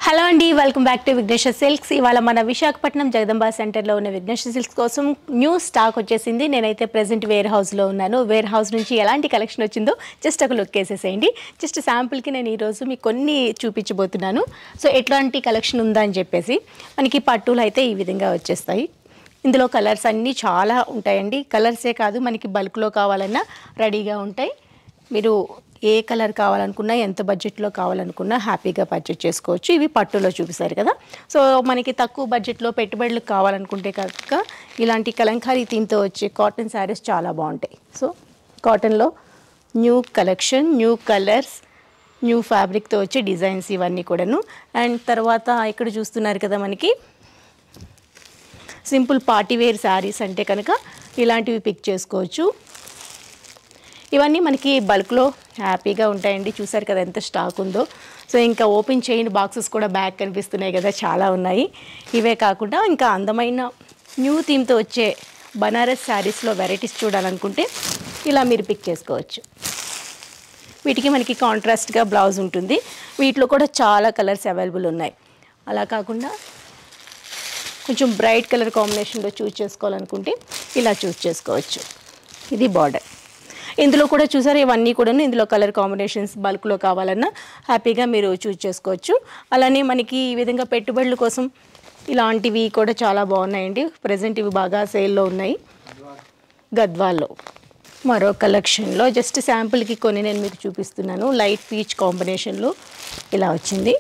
Hello అండి, welcome back to Vighneshwara Silks. ఇవాళ మన విశాఖపట్నం జగదంబా సెంటర్లో ఉన్న విఘ్నేశ్వర సిల్క్స్ కోసం న్యూ స్టాక్ వచ్చేసింది. నేనైతే ప్రెజెంట్ వేర్ హౌస్లో ఉన్నాను. వేర్ హౌస్ నుంచి ఎలాంటి కలెక్షన్ వచ్చిందో జస్ట్ ఒక లుక్ వేసేసేయండి. జస్ట్ శాంపుల్కి నేను ఈరోజు మీకు కొన్ని చూపించబోతున్నాను. సో ఎట్లాంటి కలెక్షన్ ఉందా అని చెప్పేసి మనకి పట్టులు అయితే ఈ విధంగా వచ్చేస్తాయి. ఇందులో కలర్స్ అన్నీ చాలా ఉంటాయండి. కలర్సే కాదు, మనకి బల్క్లో కావాలన్నా రెడీగా ఉంటాయి. మీరు ఏ కలర్ కావాలనుకున్నా, ఎంత బడ్జెట్లో కావాలనుకున్నా హ్యాపీగా పర్చేజ్ చేసుకోవచ్చు. ఇవి పట్టులో చూపిస్తారు కదా. సో మనకి తక్కువ బడ్జెట్లో పెట్టుబడులు కావాలనుకుంటే కనుక ఇలాంటి కలంకారీ థీమ్తో వచ్చే కాటన్ శారీస్ చాలా బాగుంటాయి. సో కాటన్లో new collection, new colours, new ఫ్యాబ్రిక్తో వచ్చే డిజైన్స్ ఇవన్నీ కూడాను. అండ్ తర్వాత ఇక్కడ చూస్తున్నారు కదా, మనకి సింపుల్ పార్టీ వేర్ శారీస్ అంటే కనుక ఇలాంటివి పిక్ చేసుకోవచ్చు. ఇవన్నీ మనకి బల్క్లో హ్యాపీగా ఉంటాయండి. చూసారు కదా ఎంత స్టాక్ ఉందో. సో ఇంకా ఓపెన్ చేయని బాక్సెస్ కూడా బ్యాక్ కనిపిస్తున్నాయి కదా, చాలా ఉన్నాయి. ఇవే కాకుండా ఇంకా అందమైన న్యూ థీమ్తో వచ్చే బనారస్ శారీస్లో వెరైటీస్ చూడాలనుకుంటే ఇలా మీరు పిక్ చేసుకోవచ్చు. వీటికి మనకి కాంట్రాస్ట్గా బ్లౌజ్ ఉంటుంది. వీటిలో కూడా చాలా కలర్స్ అవైలబుల్ ఉన్నాయి. అలా కాకుండా కొంచెం బ్రైట్ కలర్ కాంబినేషన్లో చూస్ చేసుకోవాలనుకుంటే ఇలా చూస్ చేసుకోవచ్చు. ఇది బార్డర్. ఇందులో కూడా చూసారు, ఇవన్నీ కూడా ఇందులో కలర్ కాంబినేషన్స్ బల్క్లో కావాలన్నా హ్యాపీగా మీరు చూస్ చేసుకోవచ్చు. అలానే మనకి ఈ విధంగా పెట్టుబడుల కోసం ఇలాంటివి కూడా చాలా బాగున్నాయండి. ప్రజెంట్ ఇవి బాగా సేల్లో ఉన్నాయి. గద్వాల్లో మరో కలెక్షన్లో జస్ట్ శాంపుల్కి కొన్ని నేను మీకు చూపిస్తున్నాను. లైట్ పీచ్ కాంబినేషన్లో ఇలా వచ్చింది.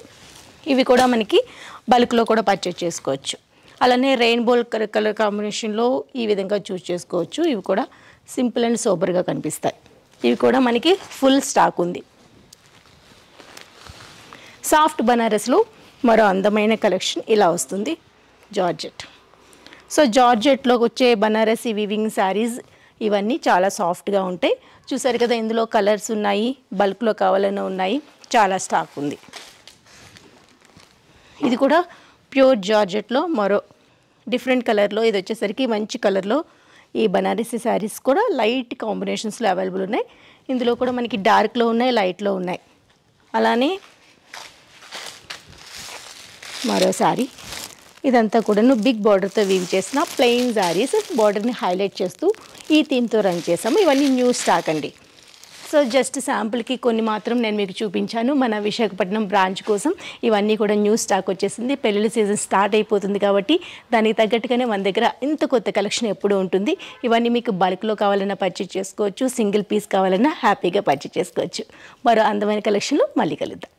ఇవి కూడా మనకి బల్క్లో కూడా పర్చేజ్ చేసుకోవచ్చు. అలానే రెయిన్బో కలర్ కాంబినేషన్లో ఈ విధంగా చూస్ చేసుకోవచ్చు. ఇవి కూడా సింపుల్ అండ్ సోబర్గా కనిపిస్తాయి. ఇవి కూడా మనకి ఫుల్ స్టాక్ ఉంది. సాఫ్ట్ బనారస్లో మరో అందమైన కలెక్షన్ ఇలా వస్తుంది, జార్జెట్. సో జార్జెట్లో వచ్చే బనారసి వివింగ్ శారీస్ ఇవన్నీ చాలా సాఫ్ట్గా ఉంటాయి. చూసారు కదా, ఇందులో కలర్స్ ఉన్నాయి, బల్క్లో కావాలన్నా ఉన్నాయి, చాలా స్టాక్ ఉంది. ఇది కూడా ప్యూర్ జార్జెట్లో మరో డిఫరెంట్ కలర్లో, ఇది వచ్చేసరికి మంచి కలర్లో ఈ బనారసి శారీస్ కూడా లైట్ కాంబినేషన్స్లో అవైలబుల్ ఉన్నాయి. ఇందులో కూడా మనకి డార్క్లో ఉన్నాయి, లైట్లో ఉన్నాయి. అలానే మరో శారీ, ఇదంతా కూడాను బిగ్ బార్డర్తో వీవ్ చేసిన ప్లెయిన్ శారీస్. బార్డర్ని హైలైట్ చేస్తూ ఈ థీమ్తో రన్ చేసాము. ఇవన్నీ న్యూ స్టాక్ అండి. సో జస్ట్ శాంపుల్కి కొన్ని మాత్రం నేను మీకు చూపించాను. మన విశాఖపట్నం బ్రాంచ్ కోసం ఇవన్నీ కూడా న్యూ స్టాక్ వచ్చేసింది. పెళ్ళిళ్ళ సీజన్ స్టార్ట్ అయిపోతుంది కాబట్టి దానికి తగ్గట్టుగానే మన దగ్గర ఇంత కొత్త కలెక్షన్ ఎప్పుడూ ఉంటుంది. ఇవన్నీ మీకు బల్క్లో కావాలన్నా పర్చేజ్ చేసుకోవచ్చు, సింగిల్ పీస్ కావాలన్నా హ్యాపీగా పర్చేజ్ చేసుకోవచ్చు. మరో అందమైన కలెక్షన్లో మళ్ళీ కలుద్దాం.